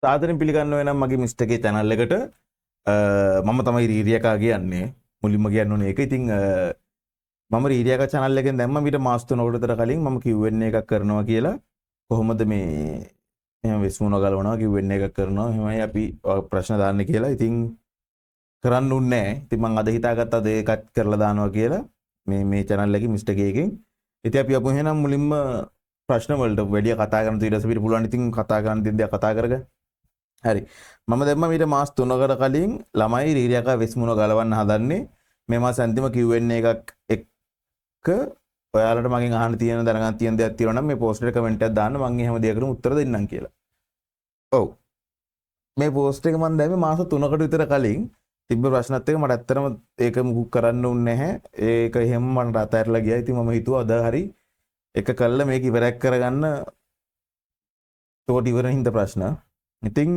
සාදරයෙන් පිළිගන්නවා එනම් මගේ මිස්ටර් ගේ channel එකට මම තමයි රීරියකා කියන්නේ මුලින්ම කියන්න ඕනේ ඒක. ඉතින් මම රීරියකා channel එකෙන් දැම්ම මීට මාස 3කට විතර කලින් මම Q&A එකක් කරනවා කියලා. කොහොමද මේ එහෙම විශ්මුණ ගලවනවා Q&A එකක් කරනවා එහෙමයි අපි ප්‍රශ්න දාන්න කියලා. ඉතින් කරන්න උන්නේ නැහැ. ඉතින් මම අද හිතාගත්තා අද ඒකත් කරලා දානවා කියලා මේ channel එකේ මිස්ටර් ගේ එකෙන්. ඉතින් අපි අපු එහෙනම් මුලින්ම ප්‍රශ්න වලට වැඩි කතා කරන්න ඊට පස්සේ අපිට පුළුවන් ඉතින් කතා කරන්න දෙයක් කතා කරගන්න. හරි මම දැම්ම මීට මාස 3කට කලින් ළමයි රීරියකා වෙස්මුණ ගලවන්න හදන්නේ මේ මාස අන්තිම Q&A එකක් එක්ක ඔයාලට මගෙන් අහන්න තියෙන දැනගන්න තියෙන දේවල් තියෙනවා නම් මේ පෝස්ට් එකට කමෙන්ට් එකක් දාන්න මම එහෙම දෙයකටම උත්තර දෙන්නම් කියලා. ඔව් මේ පෝස්ට් එක මම දැම්මේ මාස 3කට විතර කලින් තිබ්බ ප්‍රශ්නත් එක මට ඇත්තටම ඒක මුකුත් කරන්න උන්නේ නැහැ. ඒක එහෙම මට අතහැරලා ගියා. ඉතින් මම හිතුවා අද හරි එක කළා මේක ඉවරයක් කරගන්න. තෝට ඉවරින් හින්දා ප්‍රශ්න ඉතින්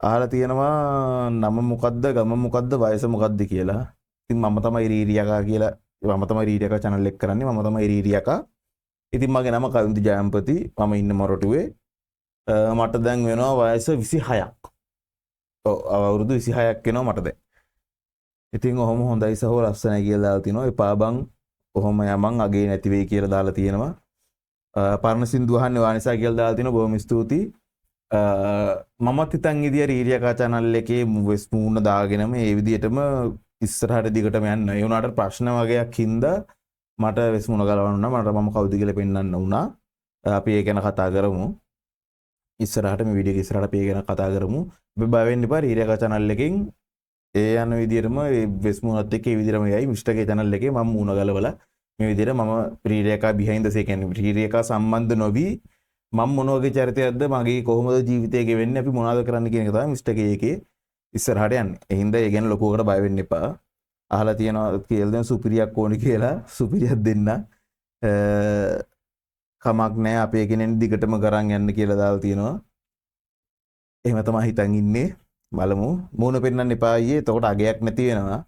අහලා තියෙනවා නම මොකද්ද ගම මොකද්ද වයස මොකද්ද කියලා. ඉතින් මම තමයි රීරියකා කියලා මම තමයි රීරියකා channel එක කරන්නේ මම තමයි රීරියකා. ඉතින් මගේ නම කවින්දු ජයම්පති මම ඉන්නේ මොරටුවේ. මට දැන් වෙනවා වයස 26ක්. ඔව් අවුරුදු 26ක් වෙනවා මට දැන්. ඉතින් ඔහොම හොඳයි සහෝ ලස්සනයි කියලා දාලා තිනවා. එපා බං ඔහොම යමන් අගේ නැති වෙයි කියලා දාලා තියෙනවා. පරණ සින්දු අහන්නේ වානිසා කියලා දාලා තිනවා. බොහොම ස්තුතියි. මමත් හිතන් ඉදියා රීරියකා channel එකේ වෙස් මූණ දාගෙනම මේ විදිහටම ඉස්සරහට දිගටම යන්න. ඒ වුණාට ප්‍රශ්න වගේක් හින්දා මට වෙස් මූණ ගලවන්න උනා. මට මම කවුද කියලා පෙන්වන්න උනා. අපි ඒ ගැන කතා කරමු. ඉස්සරහට මේ වීඩියෝ එක ඉස්සරහට අපි ඒ ගැන කතා කරමු. ඔබ බය වෙන්න එපා රීරියකා channel එකෙන් ඒ යන විදිහටම වෙස් මූණත් එක්ක ඒ විදිහටම යයි මිස්ටර් ගේ channel එකේ මම මූණ ගලවලා මේ විදිහට මම රීරියකා behind the scene කියන්නේ රීරියකා සම්බන්ධ නොවි මම මොන වගේ චරිතයක්ද මගේ කොහොමද ජීවිතය ගෙවෙන්නේ අපි මොනවද කරන්න කියන එක තමයි මිස්ටර් ගේ එකේ ඉස්සරහට යන්නේ. ඒ හින්දා ඒ ගැන ලොකුවකට බය වෙන්න එපා. අහලා තියෙනවා කියලා දැන් සුපිරියක් ඕනි කියලා සුපිරියක් දෙන්න. කමක් නැහැ අපේ කෙනෙන් දිගටම කරන් යන්න කියලා දාලා තියෙනවා. එහෙම තමයි හිතන් ඉන්නේ. බලමු. මූණ පෙන්නන්න එපා අයියේ. එතකොට අගයක් නැති වෙනවා.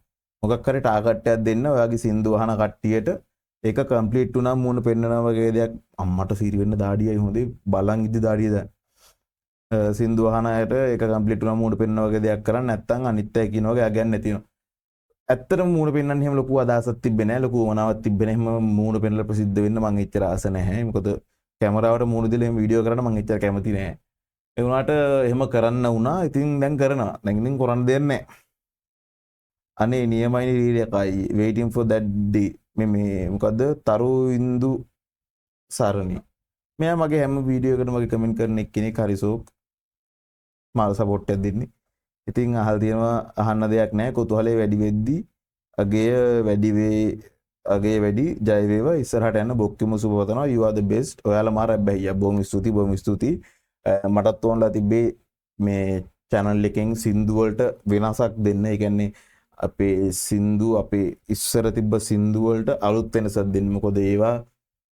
මොකක් හරි ටාගට් එකක් දෙන්න ඔයාගේ සින්දු අහන කට්ටියට ඒක කම්ප්ලීට් වුණා මූණ පෙන්නනවා වගේ දෙයක් අම්මට සීරි වෙන්න දාඩියයි හොඳේ බලන් ඉද්දි දාඩිය දැන් සින්දු අහන අයට ඒක කම්ප්ලීට් වුණා මූණ පෙන්නනවා වගේ දෙයක් කරන්න නැත්නම් අනිත් අය කියන වගේ අගයක් නැති වෙනවා. ඇත්තටම මූණ පෙන්නන්න එහෙම ලොකු අදහසක් තිබ්බේ නැහැ ලොකු වමනාවක් තිබ්බේ නැහැ. එහෙම මූණ පෙන්නලා ප්‍රසිද්ධ වෙන්න මම එච්චර ආස නැහැ. මොකද කැමරාවට මූණ දීලා එහෙම වීඩියෝ කරන්න මම එච්චර කැමති නැහැ. ඒ වුණාට එහෙම කරන්න වුණා. ඉතින් දැන් කරනවා. දැන් ඉතින් කරන්න දෙයක් නැහැ. අනේ නියමයි රීරියකයි waiting for that day මේ මොකද්ද තරු ඉන්දු සරණි. මෙයා මගේ හැම වීඩියෝ එකකටම මගේ කමෙන්ට් කරන එක්කෙනෙක් හරිසෝක් මාල් සපෝට් එකක් දෙන්නේ. ඉතින් අහලා තියෙනවා අහන්න දෙයක් නැහැ කුතුහලේ වැඩි වෙද්දි අගය වැඩි ජය වේවා ඉස්සරහට යන්න බොක්කෙම සුබ පතනවා you are the best. ඔයාලා මාර බැහැයියා බොහොම ස්තුතියි. මටත් ඕනලා තිබ්බේ මේ channel එකෙන් සින්දු වලට වෙනසක් දෙන්න. ඒ කියන්නේ අපේ සින්දු අපේ ඉස්සර තිබ්බ සින්දු වලට අලුත් වෙනසක් දෙන්න. මොකද ඒවා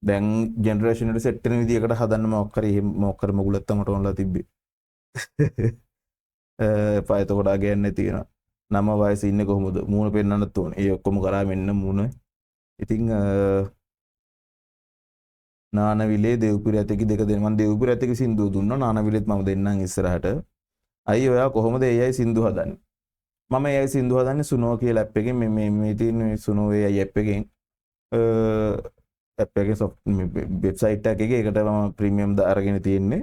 දැන් ජෙනරේෂන් එකට සෙට් වෙන විදියකට හදන්න මොකක් හරි මගුලක් තමයි ඕනලා තිබ්බේ. එපා එතකොට අගයන් නැති වෙනවා. නම වයස ඉන්නේ කොහොමද? මූණ පෙන්වන්නත් ඕනේ. ඒ ඔක්කොම කරා මෙන්න මූණ. ඉතින් නානවිලේ දෙව්පිර ඇතකි දෙක දෙන්න මම දෙව්පිර ඇතකි සින්දුව දුන්නා. නානවිලෙත් මම දෙන්නම් ඉස්සරහට. අයි ඔයා කොහොමද AI සින්දු හදන්නේ? මම AI සින්දු හදන්නේ සුනෝ කියලා ඇප් එකෙන් මේ තියෙන සුනෝ AI ඇප් එකෙන් ඇප් එකේ වෙබ්සයිට් එකේ ඒකට මම ප්‍රීමියම් අරගෙන තියෙන්නේ.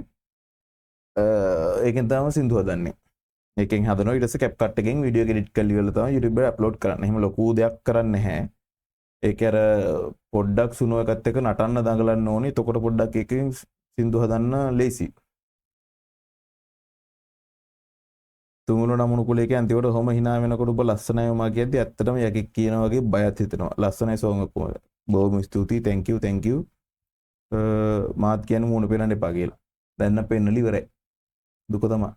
ඒකෙන් තමයි සින්දු හදන්නේ. ඒකෙන් හදනවා ඊට පස්සේ CapCut එකෙන් වීඩියෝ එක එඩිට් කරලා ඉවරලා තමයි YouTube එකට අප්ලෝඩ් කරන්නේ. එහෙම ලොකු දෙයක් කරන්නේ නැහැ. ඒක අර පොඩ්ඩක් සුනෝ එකත් එක්ක නටන්න දඟලන්න ඕනේ. එතකොට පොඩ්ඩක් එකකින් සින්දු හදන්න ලේසි. තුමුණු නමුණු කුලේක අන්තිමට ඔහොම hina වෙනකොට ඔබ ලස්සනයි මා කියද්දි ඇත්තටම යකෙක් කියනා වගේ බයත් හිතෙනවා. ලස්සනයි සෝංග කොහොමද? බොහොම ස්තුතියි. thank you. මාත් කියන්නේ මූණ පෙන්නන්න එපා කියලා. දැන් නම් පෙන්නලි ඉවරයි. දුක තමයි.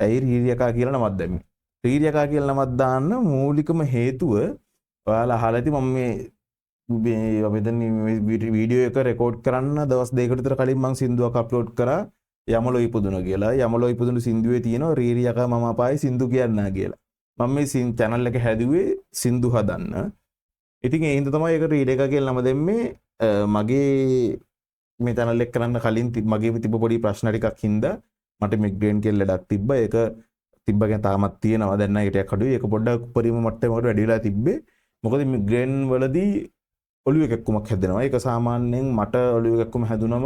ඇයි රීරියකා කියලා නමක් දැම්මේ? රීරියකා කියලා නමක් දාන්න මූලිකම හේතුව ඔයාලා අහලා ඇති මම මේ අපි දැන් වීඩියෝ එක රෙකෝඩ් කරන්න දවස් දෙකකට විතර කලින් මම සින්දුවක් අප්ලෝඩ් කරා යමලෝ ඉපදුණා කියලා. යමලෝ ඉපදුණු සින්දුවේ තියෙනවා රීරියකා මම අපායි සින්දු කියන්නා කියලා. මම මේ channel එක හැදුවේ සින්දු හදන්න. ඉතින් ඒ හින්දා තමයි ඒක රීරියකා කියලා නම දෙන්නේ. මගේ මේ channel එක කරන්න කලින් මගේ තිබ්බ පොඩි ප්‍රශ්න ටිකක් හින්දා මට මිග්‍රේන් කියලා ලඩක් තිබ්බා. ඒක තිබ්බගෙන තාමත් තියෙනවා. දැන් නම් ඒක ටිකක් අඩුයි. ඒක පොඩ්ඩක් උපරිම මට්ටමකට වැඩි වෙලා තිබ්බේ. මොකද මිග්‍රේන් වලදී ඔළුවේ කැක්කුමක් හැදෙනවා. ඒක සාමාන්‍යයෙන් මට ඔළුවේ කැක්කුම හැදුනම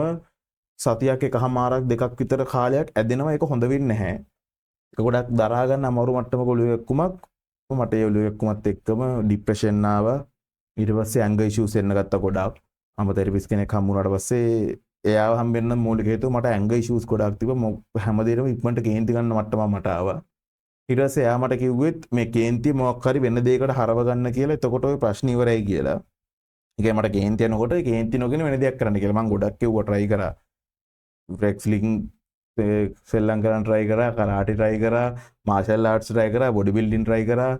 සතියක් එකහමාරක් දෙකක් විතර කාලයක් ඇදෙනවා. ඒක හොඳ වෙන්නේ නැහැ. ඒක ගොඩක් දරා ගන්න අමාරු මට්ටමක ඔළුවේ කැක්කුමක්. මට ඒ ඔළුවේ කැක්කුමත් එක්කම ડિප්‍රෙෂන් ආවා. ඊට පස්සේ ඇංගර් ඉෂුස් එන්න ගත්තා ගොඩක්. මම තෙරපිස් කෙනෙක් හම්බුනාට පස්සේ එයාව හම්බෙන්න මූලික හේතුව මට ඇංගර් ඉෂුස් ගොඩක් තිබ්බා. හැමදේටම ඉක්මනට කේන්ති ගන්න මට්ටමක් මට ආවා. ඊට පස්සේ එයා මට කිව්වෙත් මේ කේන්තිය මොකක් හරි වෙන දෙයකට හරව ගන්න කියලා. එතකොට ඔය ප්‍රශ්න ඉවරයි කියලා. ඒකයි මට කේන්ති යනකොට කේන්ති නොගෙන වෙන දෙයක් කරන්න කියලා මම ගොඩක් කිව්වා try කරා. wrestling සෙල්ලම් කරන්න try කරා, කරාටි try කරා, martial arts try කරා, body building try කරා.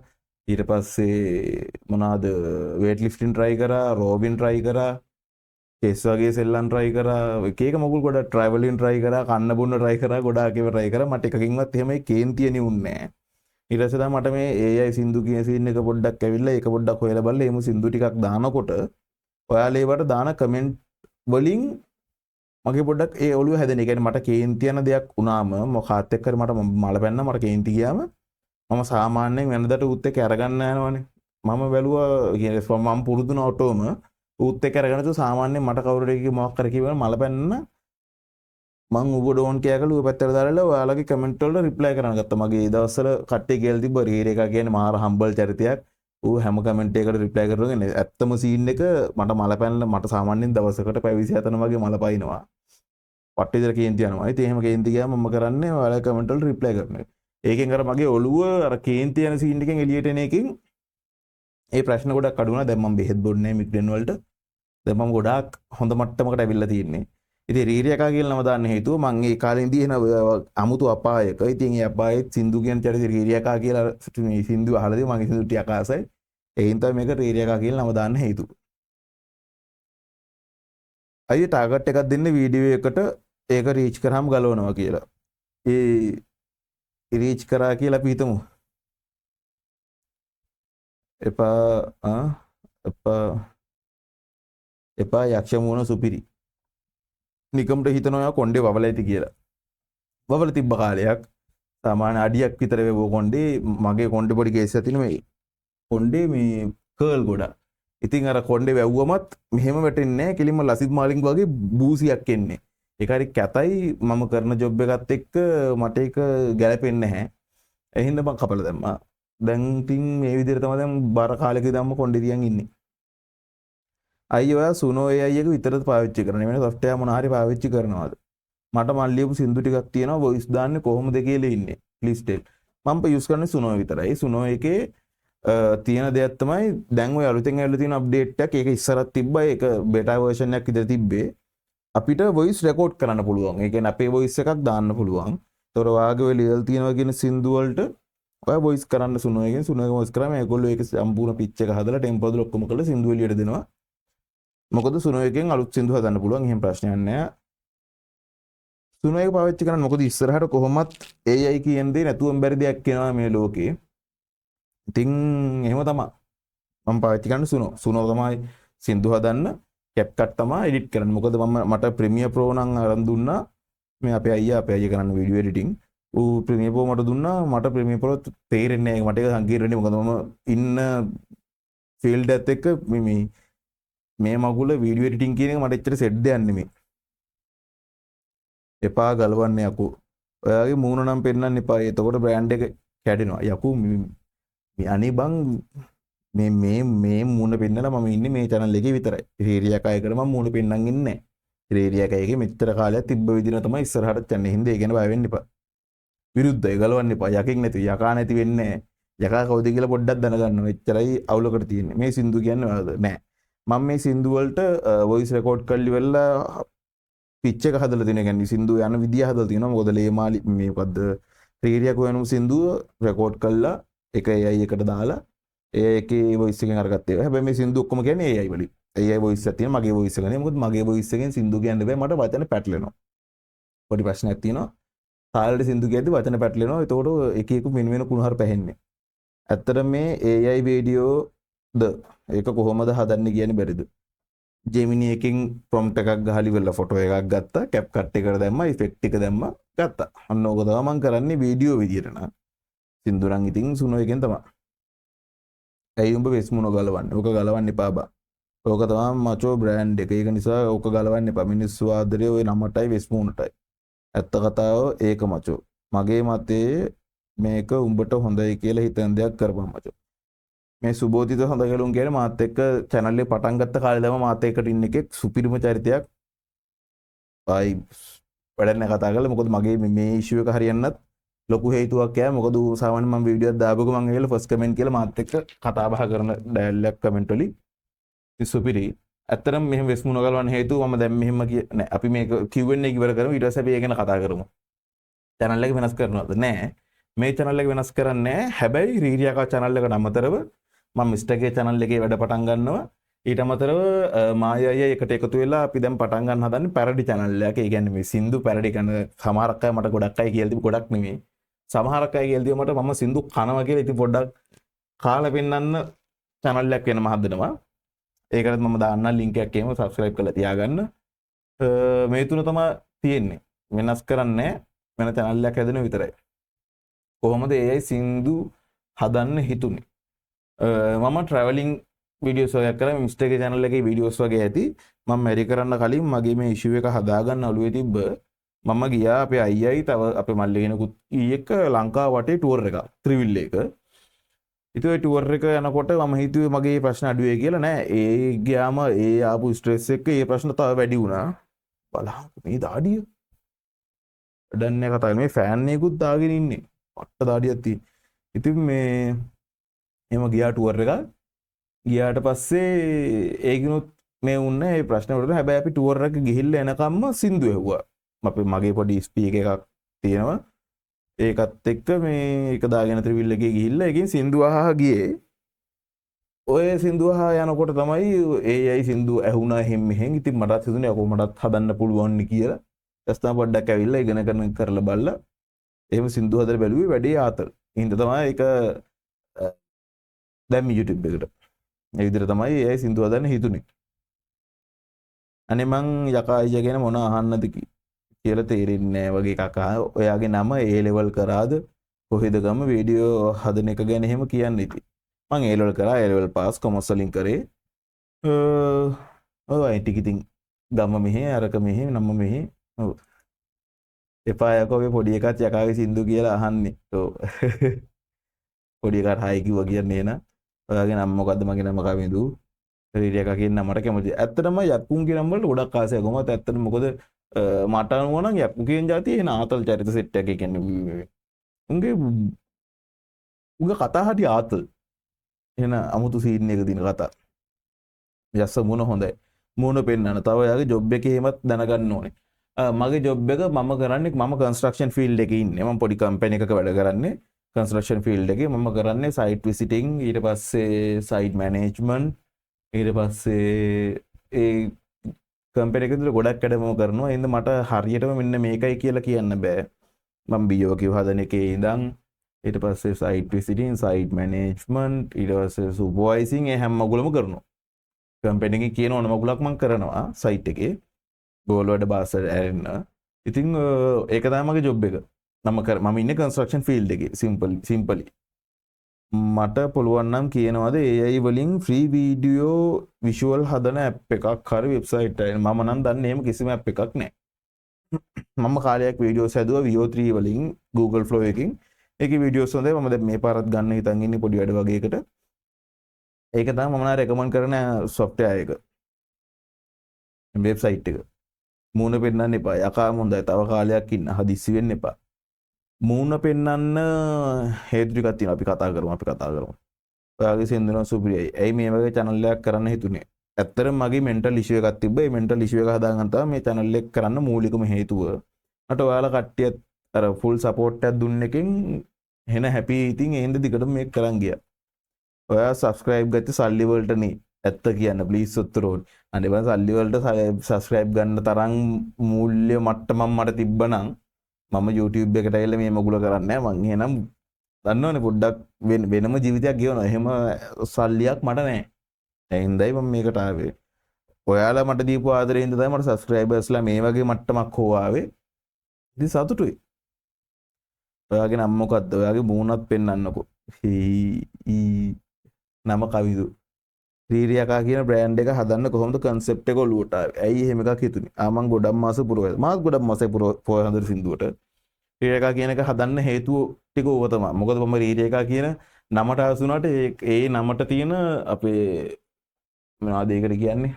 ඊට පස්සේ මොනවාද weight lifting try කරා, rowing try කරා, chess වගේ සෙල්ලම් try කරා. එක එක මොකුල් ගොඩක් traveling try කරා, කන්න බොන්න try කරා, ගොඩාක් ඒවා try කරා. මට එකකින්වත් එහෙම කේන්තිය නෙවුන්නේ නැහැ. ඊට පස්සේ තමයි මට මේ AI සින්දු කියන සීන් එක පොඩ්ඩක් ඇවිල්ලා ඒක පොඩ්ඩක් හොයලා බලලා එහෙම සින්දු ටිකක් දානකොට ඔයාලා ඒවට දාන කමෙන්ට් වලින් මගේ පොඩ්ඩක් ඒ ඔළුව හැදෙන. ඒ කියන්නේ මට කේන්ති යන දෙයක් වුණාම මොකාත් එක්ක මට මල පැන්න මට කේන්ති ගියාම මම සාමාන්‍යයෙන් වෙනදට ඌත් එක්ක අරගන්න යනවනේ. මම බැලුවා කියන්නේ මම පුරුදුන ඔටෝම ඌත් එක්ක අරගෙන තු සාමාන්‍යයෙන් මට කවුරු එකක මොකක් කර කිව්වම මල පැන්න මං ඌව ඩෝන් කියකල ඌ පැත්තට දාලා ඔයාලගේ කමෙන්ට් වලට රිප්ලයි කරන්න ගත්තා. මගේ ඒ දවස්වල කට්ටිය කියලා තිබ්බ රීර් එක කියන්නේ මාර හම්බල් චරිතයක්. ඌ හැම කමෙන්ට් එකකට රිප්ලයි කරගෙන ඇත්තම සීන් එක මට මල පැනලා මට සාමාන්‍යයෙන් දවසකට පැය 27 වගේ මල පයින්නවා. පට්ටිදර කේන්ති යනවා. ඉතින් එහෙම කේන්ති ගියාම මම කරන්නේ ඔයාලා කමෙන්ට් වලට රිප්ලයි කරනවා. ඒකෙන් අර මගේ ඔළුව අර කේන්ති යන සීන් එකෙන් එළියට එන එකෙන් ඒ ප්‍රශ්න ගොඩක් අඩු වුණා. දැන් මම බෙහෙත් බොන්නේ මිග්‍රේන් වලට. දැන් මම ගොඩාක් හොඳ මට්ටමකට ඇවිල්ලා තියෙන්නේ. ඉතින් රීරියකා කියලා නම දාන්න හේතුව මම ඒ කාලේ ඉඳී එන අමුතු අපායක. ඉතින් ඒ අපායෙත් සින්දු කියන චරිත රීරියකා කියලා මේ සින්දු අහලා තියෙනවා. මගේ සින්දු ටික ආසයි. ඒ හින්දා මේක රීරියකා කියලා නම දාන්න හේතුව. අයියේ ටාගට් එකක් දෙන්න වීඩියෝ එකට ඒක රීච් කරාම ගලවනවා කියලා. ඒ රීච් කරා කියලා අපි හිතමු. එපා යක්ෂ මුවන සුපිරි. නිකම්ට හිතනවා කොණ්ඩේ වවල ඇති කියලා. වවල තිබ්බ කාලයක් සාමාන්‍ය අඩියක් විතර වේවෝ කොණ්ඩේ. මගේ කොණ්ඩේ පොඩි කේස් එකක් තියෙනවා. මේ කොණ්ඩේ මේ කර්ල් ගොඩක්. ඉතින් අර කොණ්ඩේ වැව්වමත් මෙහෙම වැටෙන්නේ නැහැ. කෙලින්ම ලසිත් මාලිංග වගේ බූසියක් එන්නේ. ඒක හරි කැතයි. මම කරන ජොබ් එකත් එක්ක මට ඒක ගැලපෙන්නේ නැහැ. ඒ හින්දා මම කපලා දැම්මා. දැන් ඉතින් මේ විදිහට තමයි දැන් බර කාලෙක ඉඳන්ම කොණ්ඩේ තියන් ඉන්නේ. අයියෝ ඔයා සුනෝ AI එක විතරද පාවිච්චි කරන්නේ? වෙන software මොන හරි පාවිච්චි කරනවද? මට මන් ලියපු සින්දු ටිකක් තියෙනවා voice දාන්නේ කොහොමද කියලා ඉන්නේ. please tell. මම use කරන්නේ සුනෝ විතරයි. සුනෝ එකේ තියෙන දෙයක් තමයි දැන් ඔය අලුතෙන් ඇවිල්ලා තියෙන අප්ඩේට් එකක්. ඒක ඉස්සරත් තිබ්බා. ඒක බෙටා version එකක් විතර තිබ්බේ. අපිට voice record කරන්න පුළුවන්. ඒ කියන්නේ අපේ voice එකක් දාන්න පුළුවන්. ඒතොර වාගේ ඔය ලියල් තියෙනවා කියන සින්දු වලට ඔය voice කරන්න සුනෝ එකෙන් සුනෝ එක voice කරාම ඒගොල්ලෝ ඒක සම්පූර්ණ pitch එක හදලා tempo දල ඔක්කොම කරලා සින්දු එළියට දෙනවා. මොකද සුනෝ එකෙන් අලුත් සින්දු හදන්න පුළුවන්. එහෙම ප්‍රශ්නයක් නැහැ. සුනෝ එක පාවිච්චි කරන්න මොකද ඉස්සරහට කොහොමත් AI කියන දේ නැතුවම බැරි දෙයක් වෙනවා මේ ලෝකේ. ඉතින් එහෙම තමයි. මම පාවිච්චි කරන්නේ සුනෝ. සුනෝ තමයි සින්දු හදන්න, CapCut තමයි එඩිට් කරන්න. මොකද මට Premiere Pro නම් අරන් දුන්නා. මේ අපේ අයියා කරන්න වීඩියෝ එඩිටින්. ඌ Premiere Pro මට දුන්නා. මට Premiere Pro තේරෙන්නේ නැහැ. මට ඒක සංකීර්ණයි. මොකද මම ඉන්න ෆීල්ඩ් එකත් එක්ක මේ මගුල වීඩියෝ එඩිටින් කියන එක මට එච්චර සෙට් දෙයක් නෙමෙයි. එපා ගලවන්නේ යකෝ. ඔයාගේ මූණ නම් පෙන්නන්න එපා. එතකොට බ්‍රෑන්ඩ් එක කැඩෙනවා. යකෝ අනේ බං මේ මූණ පෙන්නලා මම ඉන්නේ මේ channel එකේ විතරයි. රීරියක් අයකට මම මූණ පෙන්නන් ඉන්නේ නැහැ. රීරියක් අයගේ මෙච්චර කාලයක් තිබ්බ විදින තමයි ඉස්සරහට යන්නේ. හින්දා ඒ ගැන බය වෙන්න එපා. විරුද්ධයි ගලවන්න එපා. යකෙක් නැති යකා නැති වෙන්නේ නැහැ. යකා කවුද කියලා පොඩ්ඩක් දැනගන්න. එච්චරයි අවුලකට තියෙන්නේ. මේ සින්දු කියන්නේ නෑ. මම මේ සින්දු වලට වොයිස් රෙකෝඩ් කරලි වෙලා පිච් එක හදලා තියෙන. කියන්නේ සින්දු යන විදිය හදලා තියෙනවා. මොකද ලේමාලි මේ මොකද්ද රීරියක් වෙනම සින්දුව රෙකෝඩ් කළා එක AI එකට දාලා ඒකේ වොයිස් එකෙන් අරගත්තේ. හැබැයි මේ සින්දු ඔක්කොම කියන්නේ AI වලින්. AI වොයිස් එකක් තියෙනවා. මගේ වොයිස් එක නෙමෙයි. මොකද මගේ වොයිස් එකෙන් සින්දු කියන්න බෑ. මට වචන පැටලෙනවා. පොඩි ප්‍රශ්නයක් තියෙනවා. සායලට සින්දු කියද්දි වචන පැටලෙනවා. ඒතකොට එක එක වෙන කුණුහරු පැහෙන්නේ. ඇත්තට මේ AI වීඩියෝ ද ඒක කොහොමද හදන්නේ කියන්නේ බැරිද? Gemini එකකින් prompt එකක් ගහලා ඉවරලා ෆොටෝ එකක් ගත්තා, CapCut එකට දැම්මා, effect එක දැම්මා, ගත්තා. අන්න ඕක තමයි මම කරන්නේ වීඩියෝ විදියට නා. සින්දුරන් ඉතින් සුනෝ එකෙන් තමයි. ඇයි උඹ වෙස් මුණ ගලවන්නේ? ඕක ගලවන්න එපා බා. ඕක තමයි මචෝ බ්‍රෑන්ඩ් එක. ඒක නිසා ඕක ගලවන්න එපා. මිනිස්සු ආදරේ ওই නමටයි වෙස් මුණටයි. ඇත්ත කතාව ඒක මචෝ. මගේ මතේ මේක උඹට හොඳයි කියලා හිතන දෙයක් කරපන් මචෝ. මේ සුබෝධිත හොඳ ගැලුම් කියන්නේ මාත් එක්ක channel එක පටන් ගත්ත කාලේ තමයි මාත් එක්කට ඉන්න එකෙක් සුපිරිම චරිතයක්. ආයි වැඩක් නැහැ කතා කරලා. මොකද මගේ මේ issue එක හරියන්නත් ලොකු හේතුවක් යා. මොකද සාමාන්‍ය මම වීඩියෝ එකක් දාපුවම මම ඇවිල්ලා ෆස්ට් කමෙන්ට් කියලා මාත් එක්ක කතා බහ කරන ඩයලොග් කමෙන්ට් වලින් සුපිරි. ඇත්තටම මෙහෙම වෙස් මුණ ගලවන්න හේතුව මම දැන් මෙහෙම නෑ. අපි මේක Q&A එක ඉවර කරමු. ඊට පස්සේ අපි ඒක ගැන කතා කරමු. channel එක වෙනස් කරනවද? නෑ. මේ channel එක වෙනස් කරන්නේ නෑ. හැබැයි රීරියාකා channel එකට අමතරව මම මිස්ටර්ගේ channel එකේ වැඩ පටන් ගන්නවා. ඊට අමතරව මායය එකට එකතු වෙලා අපි දැන් පටන් ගන්න හදන්නේ පැරඩි channel එකක්. ඒ කියන්නේ මේ සින්දු පැරඩි කරන සමහරක් අය මට ගොඩක් අය කියලා තිබු ගොඩක් නෙමෙයි. සමහරක් අය කියලා තිබු මට මම සින්දු කනවා කියලා ඉතින් පොඩ්ඩක් කාලා පෙන්නන්න channel එකක් වෙනම හදනවා. ඒකත් මම දාන්න link එකක් එහෙම subscribe කරලා තියාගන්න. මේ තුන තමයි තියෙන්නේ. වෙනස් කරන්නේ වෙන channel එකක් හැදෙන විතරයි. කොහොමද AI සින්දු හදන්න හිතුනේ? මම traveling videos වගේ කරා මිස්ටර්ගේ channel එකේ videos වගේ ඇති. මම මෙරි කරන්න කලින් මගේ මේ issue එක හදාගන්න ඔළුවේ තිබ්බ. මම ගියා අපේ අයියයි තව අපේ මල්ලි කෙනෙකුත් ඊයක ලංකාව වටේ tour එකක් ත්‍රිවිල් එක. ඉතින් ඒ tour එක යනකොට මම හිතුවේ මගේ ප්‍රශ්න අඩු වෙයි කියලා. නෑ ඒ ගියාම ඒ ආපු ස්ට්‍රෙස් එක ඒ ප්‍රශ්න තව වැඩි වුණා. බලහන් මේ දාඩිය දන්නේ කතා කරන්නේ මේ ෆෑන් එකකුත් දාගෙන ඉන්නේ. පට්ට දාඩියක් තියෙන. ඉතින් මේ එහෙම ගියා tour එක. ගියාට පස්සේ ඒකිනුත් මේ උන්නේ මේ ප්‍රශ්න වලට. හැබැයි අපි tour එක ගිහිල්ලා එනකම්ම සින්දු ඇහුවා. අපි මගේ පොඩි ස්පීකර් එකක් තියෙනවා. ඒකත් එක්ක මේ එක දාගෙන ත්‍රිවිල් එකේ ගිහිල්ලා ඒකෙන් සින්දු අහහ ගියේ. ඔය සින්දු අහහ යනකොට තමයි AI සින්දු ඇහුණා එහෙම මෙහෙන්. ඉතින් මටත් හිතුනේ අකෝ මටත් හදන්න පුළුවන් නේ කියලා. ඊටස්තම පොඩ්ඩක් ඇවිල්ලා ඉගෙන කරලා බලලා එහෙම සින්දු හදලා බැලුවේ වැඩේ ආතල්. හින්දා තමයි ඒක දැන් YouTube එකට. ඒ විදිහට තමයි AI සින්දු හදන්න හිතුනේ. අනේ මං යකා අයියා ගැන මොන අහන්නද කියලා තේරෙන්නේ නැහැ වගේ කකා. ඔයාගේ නම A level කරාද? කොහෙද ගම වීඩියෝ හදන එක ගැන එහෙම කියන්නේ ඉතින්. මං A level කරා, A level pass කොමර්ස් වලින් කරේ. ඔය ටික ඉතින් ගම මෙහෙ අරක මෙහෙ නම මෙහෙ. ඔව්. එපා යකෝ මේ පොඩි එකත් යකාගේ සින්දු කියලා අහන්නේ. ඔව්. පොඩි එකාට හයි කිව්වා කියන්නේ නා. ඔයාගේ නම මොකද්ද? මගේ නම කවිඳු. රීරියකා කියන නමට කැමතියි. ඇත්තටම යක්කුන්ගේ නම වලට ගොඩක් ආසයි. කොහොමද ඇත්තටම මොකද මට අනුව නම් යක්කු කියන જાතිය එන ආතල් චරිත සෙට් එකක් කියන්නේ. උගේ කතා හරි ආතල්. එන අමුතු සීන් එක දින කතා. යස්ස මොන හොඳයි. මොන පෙන්නන. තව යාගේ ජොබ් එකේ එහෙමත් දැනගන්න ඕනේ. මගේ ජොබ් එක මම කරන්නේ මම කන්ස්ට්‍රක්ෂන් ෆීල්ඩ් එකේ ඉන්නේ. මම පොඩි කම්පැනි එකක වැඩ කරන්නේ. කන්ස්ට්‍රක්ෂන් ෆීල්ඩ් එකේ මම කරන්නේ සයිට් විසිටිං, ඊට පස්සේ සයිට් මැනේජ්මන්ට්, ඊට පස්සේ ඒ කම්පැනි එකේ තුල ගොඩක් වැඩ මම කරනවා. එහෙනම් මට හරියටම මෙන්න මේකයි කියලා කියන්න බෑ. මම BOQ හදන එකේ ඉඳන් ඊට පස්සේ සයිට් විසිටිං, සයිට් මැනේජ්මන්ට්, ඊට පස්සේ සුපර්වයිසිං ඒ හැම මගුලම කරනවා. කම්පැනි එකේ කියන ඕන මගුලක් මම කරනවා සයිට් එකේ. ගෝල් වලට බාස් ඇරෙන්න. ඉතින් ඒක තමයි මගේ ජොබ් එක. මම ඉන්නේ කන්ස්ට්‍රක්ෂන් ෆීල්ඩ් එකේ සිම්පලි. මට පුළුවන් නම් කියනවාද AI වලින් ෆ්‍රී වීඩියෝ විෂුවල් හදන ඇප් එකක් හරි වෙබ්සයිට් එකක්. මම නම් දන්නේ එහෙම කිසිම ඇප් එකක් නැහැ. මම කාලයක් වීඩියෝස් හැදුවා VO3 වලින් Google Flow එකකින්. ඒකේ වීඩියෝස් හොඳයි. මම දැන් මේ පාරත් ගන්න හිතන් ඉන්නේ පොඩි වැඩ වගේ එකට. ඒක තමයි මම රෙකමන්ඩ් කරන software එක. වෙබ්සයිට් එක. මූණ පෙන්නන්න එපා. යකා හොඳයි. තව කාලයක් ඉන්න. හදිස්සි වෙන්න එපා. මූණ පෙන්නන්න හේතු ටිකක් තියෙනවා. අපි කතා කරමු. ඔයාගේ සින්දුන සුපිරියයි. ඇයි මේ වගේ channel එකක් කරන්න හිතුනේ? ඇත්තටම මගේ mental issue එකක් තිබ්බා. මේ mental issue එක හදාගන්න තමයි මේ channel එක කරන්න මූලිකම හේතුව. මට ඔයාලා කට්ටියත් අර full support එකක් දුන්න එකෙන් එන happy ඉතින් ඒ හින්දා දිගටම මේක කරන් ගියා. ඔයා subscribe ගත්තේ සල්ලි වලට නේ. ඇත්ත කියන්න ප්ලීස් උත්තරෝන්. අනේ බං සල්ලි වලට subscribe ගන්න තරම් මූල්‍ය මට්ටමක් මට තිබ්බනම් මම YouTube එකට ඇවිල්ලා මේ මගුල කරන්නේ නැහැ. මං එහෙනම් දන්නවනේ පොඩ්ඩක් වෙනම ජීවිතයක් ගෙවනවා. එහෙම සල්ලියක් මට නැහැ. ඒ හින්දායි මම මේකට ආවේ. ඔයාලා මට දීපු ආදරේ හින්දා තමයි මට සබ්ස්ක්‍රයිබර්ස්ලා මේ වගේ මට්ටමක් හෝ ආවේ. ඉතින් සතුටුයි. ඔයාගේ නම මොකද්ද? ඔයාගේ මූණත් පෙන්වන්නකෝ. නම කවිදු. රීරියකා කියන බ්‍රෑන්ඩ් එක හදන්න කොහොමද කන්සෙප්ට් එක ඔලුවට ආවේ? ඇයි එහෙම එකක් හිතුනේ? මං ගොඩක් මාස පුරවලා. මාත් ගොඩක් මාසෙ පොය හඳුරු සින්දුවට. රීරියකා කියන එක හදන්න හේතුව ටික ඕව තමයි. මොකද මම රීරියකා කියන නමට ආසුණාට ඒ නමට තියෙන අපේ මොනවද ඒකට කියන්නේ?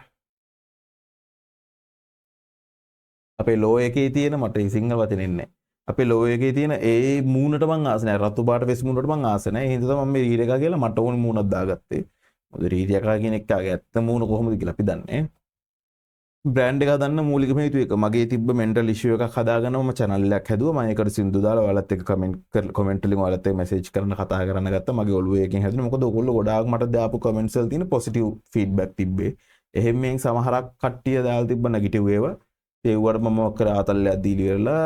අපේ ලෝ එකේ තියෙන මට සිංහල වචනේ නැහැ. අපේ ලෝ එකේ තියෙන ඒ මූණට මං ආස නැහැ. රතු පාට වෙස් මූණට මං ආස නැහැ. ඒ හින්දා තමයි මම මේ රීරියකා කියලා මට ඕන මූණක් දාගත්තේ. මොකද රීරියකා කියන එක්කගේ ඇත්ත මූණ කොහොමද කියලා අපි දන්නේ. බ්‍රෑන්ඩ් එක හදන්න මූලිකම හේතුව එක මගේ තිබ්බ මෙන්ටල් ඉෂුව එකක් හදාගන්න මම channel එකක් හැදුවා. මම ඒකට සින්දු දාලා ඔයාලත් එක්ක කමෙන්ට් වලින් ඔයාලත් එක්ක මැසේජ් කරන්න කතා කරන්න ගත්තා. මගේ ඔළුවේ එකකින් හැදුනේ. මොකද ඔයගොල්ලෝ ගොඩාක් මට දාපු කමෙන්ට්ස් වල තියෙන පොසිටිව් ෆීඩ්බැක් තිබ්බේ. එහෙම මෙන් සමහරක් කට්ටිය දාලා තිබ්බ නෙගටිව් ඒවා. ඒවට මම කර ආතල්ලයක් දීලා ඉවරලා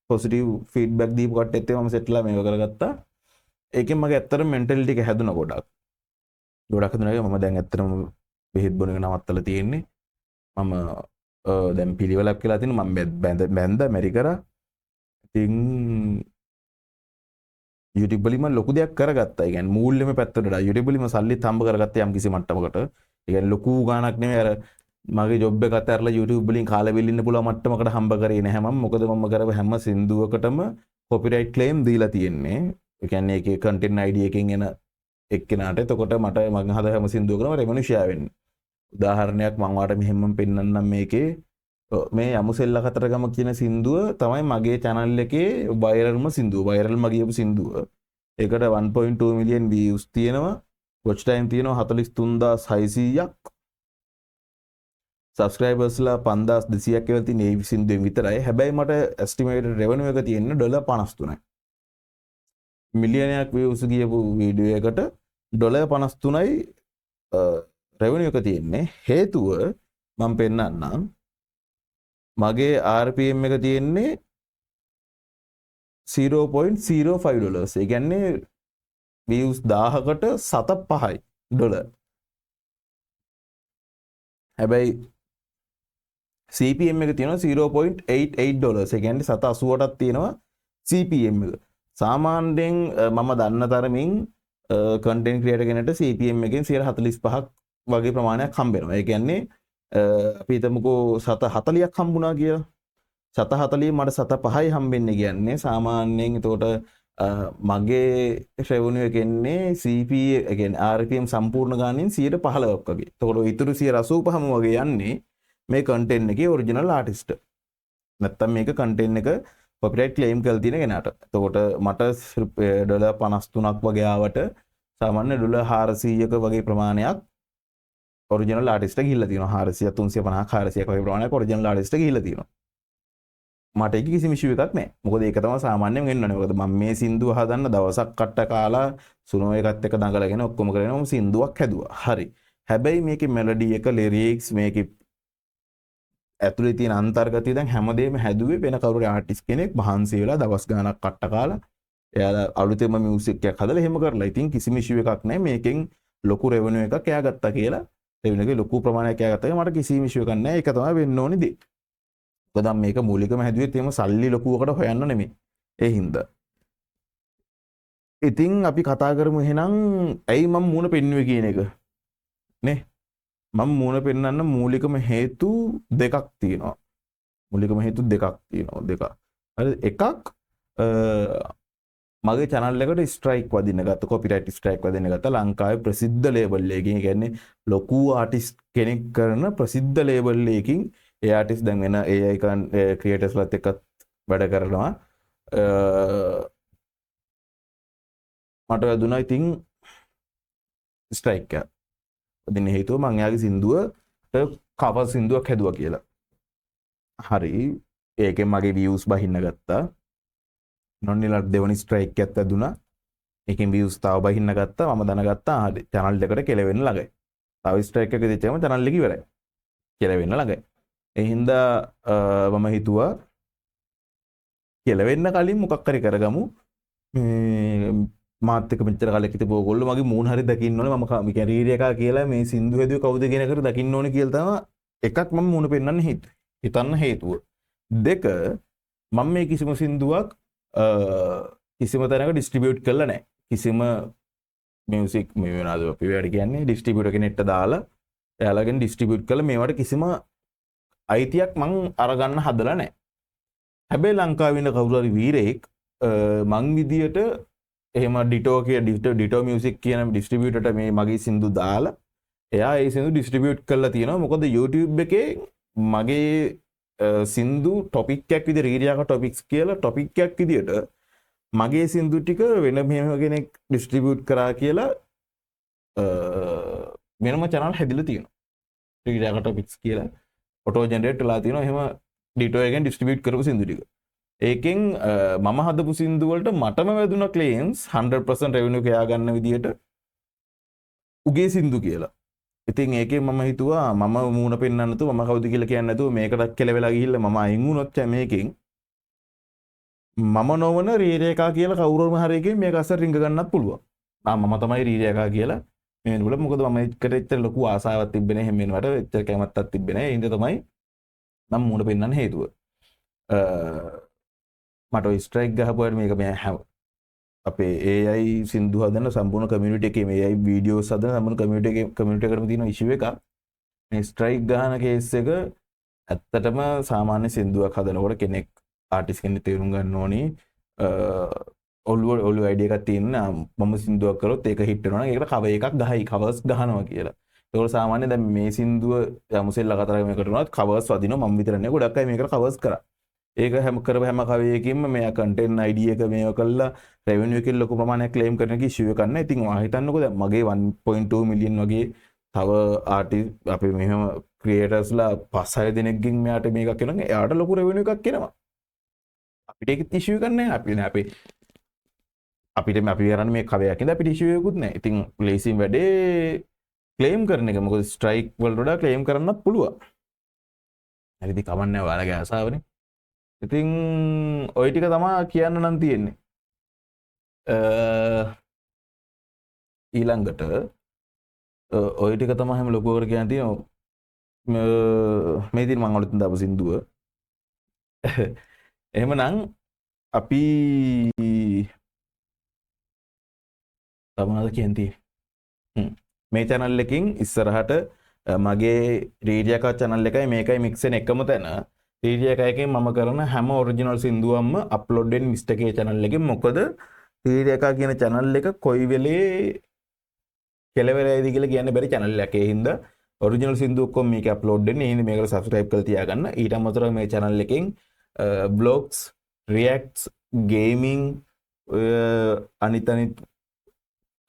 පොසිටිව් ෆීඩ්බැක් දීපු කට්ටියත් එක්ක මම සෙට්ලා මේව කරගත්තා. ඒකෙන් මගේ ඇත්තටම මෙන්ටැලිටි එක හැදුණා ගොඩක්. ගොඩක් හදුනාගේ මම දැන් ඇත්තටම බෙහෙත් බොන එක නවත්තලා තියෙන්නේ. මම දැන් පිළිවෙලක් කියලා තියෙනවා. මම බැඳ මැරි කරා. ඉතින් YouTube වලින් මම ලොකු දෙයක් කරගත්තා. ඒ කියන්නේ මූල්‍යම පැත්තට වඩා YouTube වලින් මම සල්ලිත් හම්බ කරගත්තා යම් කිසි මට්ටමකට. ඒ කියන්නේ ලොකු ගාණක් නෙමෙයි අර මගේ ජොබ් එක අතහැරලා YouTube වලින් කාලෙ වෙලින්න පුළුවන් මට්ටමකට හම්බ කරේ නැහැ මම. මොකද මම කරව හැම සින්දුවකටම කොපිරයිට් ක්ලේම් දීලා තියෙන්නේ. ඒ කියන්නේ ඒකේ කන්ටෙන්ට් ID එකෙන් එන එක්කෙනාට. එතකොට මට මම හද හැම සින්දුවකටම රෙවෙනියු ෂෙයා වෙන්නේ. උදාහරණයක් මම වාට මෙහෙම පෙන්නන්නම් මේකේ මේ යමුසෙල්ල කතරගම කියන සින්දුව තමයි මගේ channel එකේ වයිරල්ම සින්දුව. වයිරල්ම ගියපු සින්දුව. ඒකට 1.2 මිලියන් views තියෙනවා. watch time තියෙනවා 43600ක්. සබස්ක්‍රයිබර්ස්ලා 5200ක් කියලා තියෙන ඒ සින්දුවෙන් විතරයි. හැබැයි මට එස්ටිමේටඩ් රෙවෙනියු එක තියෙන්නේ $53යි. මිලියනයක් views ගියපු වීඩියෝ එකට $53යි රෙවෙනියු එක තියෙන්නේ. හේතුව මම පෙන්නන්නම්. මගේ RPM එක තියෙන්නේ $0.05. ඒ කියන්නේ views 1000කට $7.5. හැබැයි CPM එක තියෙනවා $0.88. ඒ කියන්නේ $7.88ක් තියෙනවා CPM එක. සාමාන්‍යයෙන් මම දන්න තරමින් කන්ටෙන්ට් ක්‍රියේටර් කෙනෙක්ට CPM එකෙන් 45ක් වගේ ප්‍රමාණයක් හම්බ වෙනවා. ඒ කියන්නේ අපි හිතමුකෝ 740ක් හම්බුණා කියලා. 740 මට 7.5යි හම්බෙන්නේ කියන්නේ සාමාන්‍යයෙන් එතකොට මගේ රෙවෙනියු එකන්නේ CPA ඒ කියන්නේ RPM සම්පූර්ණ ගානෙන් 15ක් වගේ. එතකොට ඊටු 185ම වගේ යන්නේ මේ කන්ටෙන්ට් එකේ ඔරිජිනල් ආටිස්ට්. නැත්තම් මේක කන්ටෙන්ට් එක කොපිරයිට් ක්ලේම් කරලා තියෙන කෙනාට. එතකොට මට $53ක් වගේ ආවට සාමාන්‍ය $400ක වගේ ප්‍රමාණයක් ඔරිජිනල් ආටිස්ට් එක ගිහිල්ලා තියෙනවා. 400 350ක් 400ක් වගේ ප්‍රමාණයක් ඔරිජිනල් ආටිස්ට් එක ගිහිල්ලා තියෙනවා. මට ඒක කිසිම ඉෂුව එකක් නැහැ. මොකද ඒක තමයි සාමාන්‍යයෙන් වෙන්නේ. මොකද මම මේ සින්දුව හදන්න දවසක් කට්ට කාලා සුනෝ එකත් එක්ක දඟලගෙන ඔක්කොම කරගෙන මම සින්දුවක් හැදුවා. හරි. හැබැයි මේකේ මෙලඩි එක ලිරික්ස් මේකේ ඇතුලේ තියෙන අන්තර්ගතය දැන් හැමදේම හැදුවේ වෙන කවුරු ආටිස්ට් කෙනෙක් මහන්සි වෙලා දවස් ගාණක් කට්ට කාලා එයාලා අලුතෙන්ම මියුසික් එකක් හදලා එහෙම කරලා. ඉතින් කිසිම ඉෂුව එකක් නැහැ. මේකෙන් ලොකු රෙවෙනියු එකක් එයා ගත්තා කියලා. රෙවෙනියු එකේ ලොකු ප්‍රමාණයක් එයා ගත්තා. මට කිසිම ඉෂුව එකක් නැහැ. ඒක තමයි වෙන්න ඕනේ දේ. මොකද මේක මූලිකම හැදුවෙත් එහෙම සල්ලි ලොකුවකට හොයන්න නෙමෙයි. ඒ හින්දා. ඉතින් අපි කතා කරමු එහෙනම් ඇයි මම මූණ පෙන්නුවේ කියන එක. නේ? මම මූණ පෙන්වන්න මූලිකම හේතු දෙකක් තියෙනවා. මූලිකම හේතු දෙකක් තියෙනවා. දෙකක්. හරි එකක් මගේ channel එකට ස්ට්‍රයික් වදින්න ගත්ත කොපිරයිට් ස්ට්‍රයික් වදින්න ගත්ත ලංකාවේ ප්‍රසිද්ධ ලේබල් එකකින්. ඒ කියන්නේ ලොකු ආටිස්ට් කෙනෙක් කරන ප්‍රසිද්ධ ලේබල් එකකින් ඒ ආටිස්ට් දැන් වෙන AI ක්‍රියේටර්ස්ලාත් එක්ක වැඩ කරනවා. මට වැදුනා ඉතින් ස්ට්‍රයික් එක. දෙන්න හේතුව මං එයාගේ සින්දුවට කවර් සින්දුවක් හැදුවා කියලා. හරි. ඒකෙන් මගේ views බහින්න ගත්තා. නොනිලක් දෙවනි ස්ට්‍රයික් එකක් ඇදුනා. ඒකෙන් views තව බහින්න ගත්තා. මම දැනගත්තා හරි channel එකට කෙලවෙන්න ළඟයි. තව ස්ට්‍රයික් එකක් දෙච්චාම channel එක ඉවරයි. කෙලවෙන්න ළඟයි. ඒ හින්දා මම හිතුවා කෙලවෙන්න කලින් මොකක් හරි කරගමු. මාත් එක්ක මෙච්චර කාලෙක හිටපු ඕගොල්ලෝ මගේ මූණ හරි දකින්න ඕනේ. මම කියන්නේ රීරියකා කියලා මේ සින්දු හැදුවේ කවුද කියන එකට දකින්න ඕනේ කියලා තමයි එකක් මම මුණ පෙන්වන්න හිතන්න හේතුව. දෙක මම මේ කිසිම සින්දුවක් කිසිම තැනක ඩිස්ට්‍රිබියුට් කරලා නැහැ. කිසිම මියුසික් මේ වෙනවාද අපි වැඩ කියන්නේ ඩිස්ට්‍රිබියුටර් කෙනෙක්ට දාලා එයාලගෙන් ඩිස්ට්‍රිබියුට් කරලා මේවට කිසිම අයිතියක් මං අරගන්න හදලා නැහැ. හැබැයි ලංකාවේ ඉන්න කවුරු හරි වීරයෙක් මං විදියට එහෙම ඩිටෝ මියුසික් කියන ඩිස්ට්‍රිබියුටර්ට මේ මගේ සින්දු දාලා එයා ඒ සින්දු ඩිස්ට්‍රිබියුට් කරලා තියෙනවා. මොකද YouTube එකේ මගේ සින්දු ටොපික් එකක් විදිහට රීඩියාක ටොපික්ස් කියලා ටොපික් එකක් විදිහට මගේ සින්දු ටික වෙන මෙහෙම කෙනෙක් ඩිස්ට්‍රිබියුට් කරා කියලා වෙනම channel හැදිලා තියෙනවා. රීඩියාක ටොපික්ස් කියලා ඔටෝ ජෙනරේට් වෙලා තියෙනවා. එහෙම ඩිටෝ එකෙන් ඩිස්ට්‍රිබියුට් කරපු සින්දු ටික. ඒකෙන් මම හදපු සින්දු වලට මටම වැදුන ක්ලේම්ස් 100% රෙවෙනියු කයා ගන්න විදිහට උගේ සින්දු කියලා. ඉතින් ඒකෙන් මම හිතුවා මම මූණ පෙන්නන්න නැතුව මම කවුද කියලා කියන්නේ නැතුව මේකටත් කෙලවෙලා ගිහිල්ලා මම අයින් වුණොත් මේකෙන් මම නොවන රීරේකා කියලා කවුරුම හරි එකෙන් මේක අස්සර රිංග ගන්නත් පුළුවන්. මම තමයි රීරේකා කියලා මේ වෙනකොට මොකද මම ඒකට එච්චර ලොකු ආසාවක් තිබ්බේ නැහැ හැම වෙනවට එච්චර කැමැත්තක් තිබ්බේ නැහැ. ඒ හින්දා තමයි මම මූණ පෙන්නන්න හේතුව. මට ස්ට්‍රයික් ගහපුවාට මේක මේ අපේ AI සින්දු හදන සම්පූර්ණ කමියුනිටි එකේ මේ AI වීඩියෝස් හදන සම්පූර්ණ කමියුනිටි එකකටම තියෙන ඉෂුව එකක්. මේ ස්ට්‍රයික් ගහන කේස් එක ඇත්තටම සාමාන්‍ය සින්දුවක් හදනකොට කෙනෙක් ආටිස්ට් කෙනෙක් තේරුම් ගන්න ඕනි ඔළුව අයිඩියා එකක් තියෙන මම සින්දුවක් කරොත් ඒක හිට් වෙනවා නම් ඒකට කවර් එකක් ගහයි කවර්ස් ගහනවා කියලා. ඒකෝල සාමාන්‍ය දැන් මේ සින්දුව යමුසෙල්ලා කතර මේකට උනත් කවර්ස් වදිනවා මම විතර නේ ගොඩක් අය මේකට කවර්ස් කරා. ඒක හැම කවයකින්ම මේ කන්ටෙන්ට් ID එක මේව කළා රෙවෙනියු එකෙන් ලොකු ප්‍රමාණයක් ක්ලේම් කරන එක ඉෂුව එකක් නැහැ. ඉතින් ඔයා හිතන්නකෝ දැන් මගේ 1.2 මිලියන් වගේ තව ආටිස්ට් අපේ මෙහෙම ක්‍රියේටර්ස්ලා 5-6 දෙනෙක්ගෙන් මෙයාට මේකක් කරනවා. එයාට ලොකු රෙවෙනියු එකක් එනවා. අපිට ඒක ඉෂුව එකක් නැහැ. අපිට අපි කරන්නේ මේ කවයක් ඉඳලා අපිට ඉෂුව එකකුත් නැහැ. ඉතින් ලේසියෙන් වැඩේ ක්ලේම් කරන එක. මොකද ස්ට්‍රයික් වලට වඩා ක්ලේම් කරන්නත් පුළුවන්. හරි ඉතින් කමන්නේ ඔයාලගේ ආසාවනේ. ඉතින් ඔය ටික තමයි කියන්න නම් තියෙන්නේ. ඊළඟට ඔය ටික තමයි හැම ලොකුවකට කියන්න තියෙනවා. මේ දින මම ඔලුත් දාපු සින්දුව. එහෙමනම් අපි තමනද කියන්නේ. මේ channel එකකින් ඉස්සරහට මගේ රීඩියාකා channel එකයි මේකයි මික්ස් වෙන එකම තැන රීඩියාකයකින් මම කරන හැම ඔරිජිනල් සින්දුවක්ම අප්ලෝඩ් වෙන මිස්ටර්ගේ channel එකෙන්. මොකද රීඩියාකා කියන channel එක කොයි වෙලේ කෙලවෙරයිද කියලා කියන්න බැරි channel එකක්. ඒ හින්දා ඔරිජිනල් සින්දු ඔක්කොම මේක අප්ලෝඩ් වෙන්නේ. ඒ හින්දා මේකට subscribe කරලා තියාගන්න. ඊට අමතරව මේ channel එකෙන් vlogs, reacts, gaming අනිත්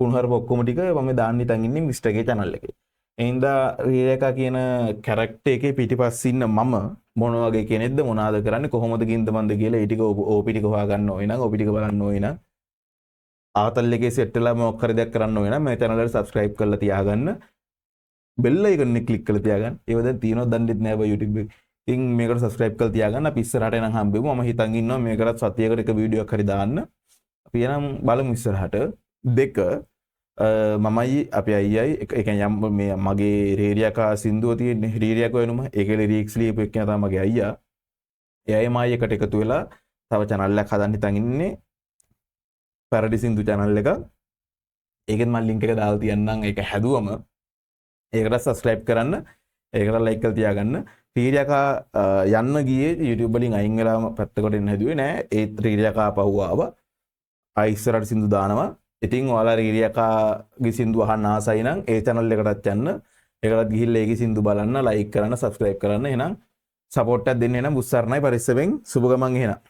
කුණුහරුප ඔක්කොම ටික මම දාන්න ඉතින් ඉන්නේ මිස්ටර්ගේ channel එකේ. එහෙනම් රීරේකා කියන කැරක්ටර් එකේ පිටිපස්සේ ඉන්න මම මොන වගේ කෙනෙක්ද මොනවාද කරන්නේ කොහොමද ගින්දමන්ද කියලා ඒ ටික ඕපි ටික හොයාගන්න ඕනේ නම් ඕපි ටික බලන්න ඕනේ නම් ආතල් එකේ සෙට් වෙලා මොකක් හරි දෙයක් කරන්න ඕනේ නම් මේ channel එකට subscribe කරලා තියාගන්න. බෙල් අයිකන් එක ක්ලික් කරලා තියාගන්න. ඒව දැන් තියෙනවද දන්නේ නැහැ බා YouTube එකේ. ඉතින් මේකට subscribe කරලා තියාගන්න. අපි ඉස්සරහට එනම් හම්බෙමු. මම හිතන් ඉන්නවා මේකටත් සතියකට එක වීඩියෝ එකක් හරි දාන්න. අපි එනම් බලමු ඉස්සරහට. දෙක මමයි අපි අයියයි ඒ කියන්නේ මේ මගේ රේඩියාකා සින්දුව තියෙන්නේ රීරියාකෝ වෙනුම ඒකේ ලිරික්ස් ලියපු එක්කෙනා තමයි මගේ අයියා. එයායි මායි එකට එකතු වෙලා තව channel එකක් හදන්න හිතන් ඉන්නේ. පැරඩි සින්දු channel එක. ඒකෙත් මම link එක දාලා තියන්නම්. ඒක හැදුවම ඒකට subscribe කරන්න. ඒකට like කරලා තියාගන්න. රීරියාකා යන්න ගියේ YouTube වලින් අයින් වෙලාම පැත්තකට එන්න හැදුවේ නෑ. ඒ රීරියාකා පහුව ආවා. ආයි ඉස්සරහට සින්දු දානවා. ඉතින් ඔයාලා රීරියාකාගේ සින්දු අහන්න ආසයි නම් ඒ channel එකටත් යන්න. ඒකටත් ගිහිල්ලා ඒකේ සින්දු බලන්න, like කරන්න, subscribe කරන්න. එහෙනම් support එකක් දෙන්න. එහෙනම් බුස්සර්ණයි පරිස්සමෙන් සුබ ගමන් එහෙනම්.